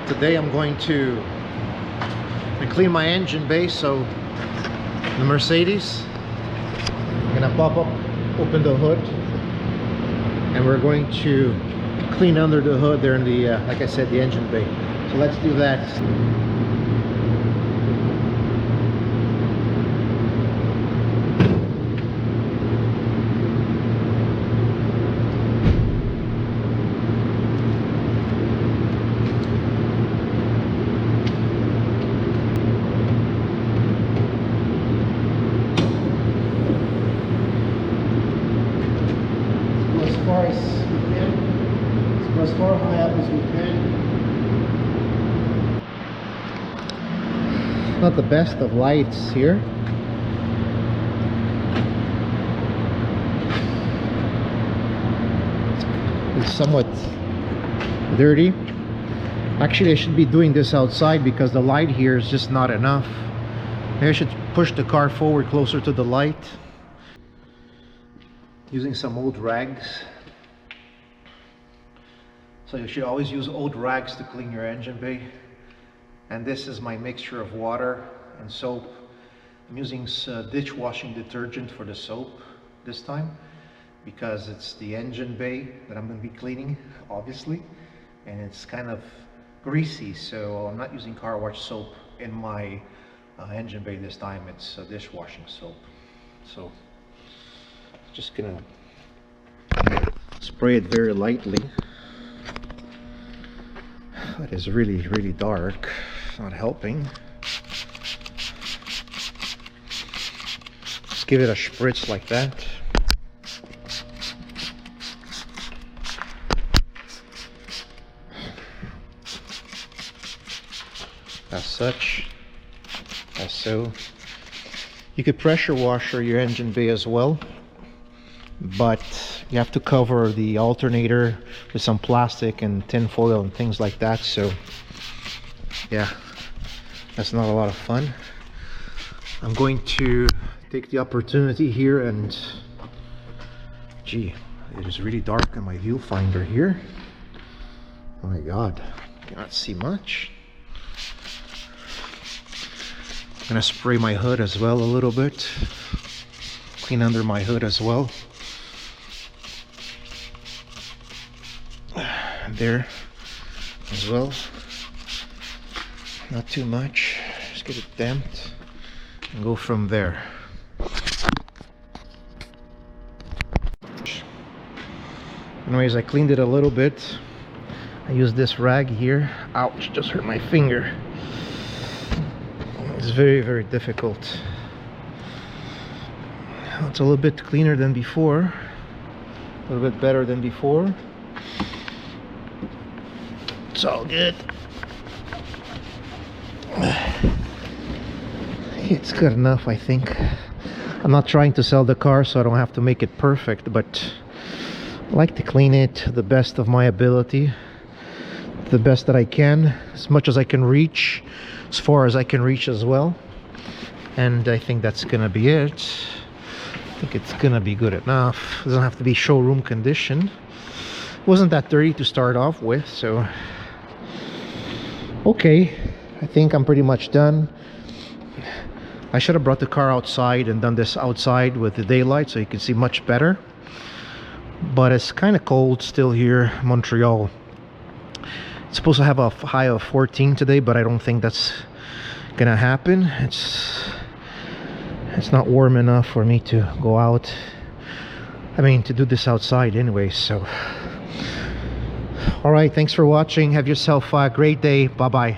Today I'm going to clean my engine bay. So the Mercedes, I'm gonna open the hood, and we're going to clean under the hood there in the like I said, the engine bay. So let's do that. As far high up as we can. Not the best of lights here. It's somewhat dirty. Actually, I should be doing this outside because the light here is just not enough. Maybe I should push the car forward closer to the light. Using some old rags. So you should always use old rags to clean your engine bay. And this is my mixture of water and soap. I'm using dishwashing detergent for the soap this time because it's the engine bay that I'm going to be cleaning, obviously, and it's kind of greasy, so I'm not using car wash soap in my engine bay this time. It's dishwashing soap. So just gonna spray it very lightly. It is really dark. It's not helping. Just give it a spritz like that. As such. As so. You could pressure washer your engine bay as well, but you have to cover the alternator with some plastic and tin foil and things like that. So yeah, that's not a lot of fun. I'm going to take the opportunity here and gee, it is really dark in my viewfinder here. Oh my god, cannot see much. I'm gonna spray my hood as well a little bit, clean under my hood as well. There as well, not too much, just get it damped and go from there. Anyways, I cleaned it a little bit. I used this rag here. Ouch, just hurt my finger. It's very difficult. It's a little bit cleaner than before, a little bit better than before. It's all good. It's good enough, I think. I'm not trying to sell the car, so I don't have to make it perfect, but I like to clean it the best of my ability, the best that I can, as much as I can reach, as far as I can reach as well. And I think that's gonna be it. I think it's gonna be good enough. It doesn't have to be showroom condition. It wasn't that dirty to start off with, so okay, I think I'm pretty much done. I should have brought the car outside and done this outside with the daylight so you can see much better. But it's kind of cold still here in Montreal. It's supposed to have a high of 14 today, but I don't think that's gonna happen. It's not warm enough for me to go out. I mean, to do this outside anyway, so. All right, thanks for watching. Have yourself a great day. Bye bye.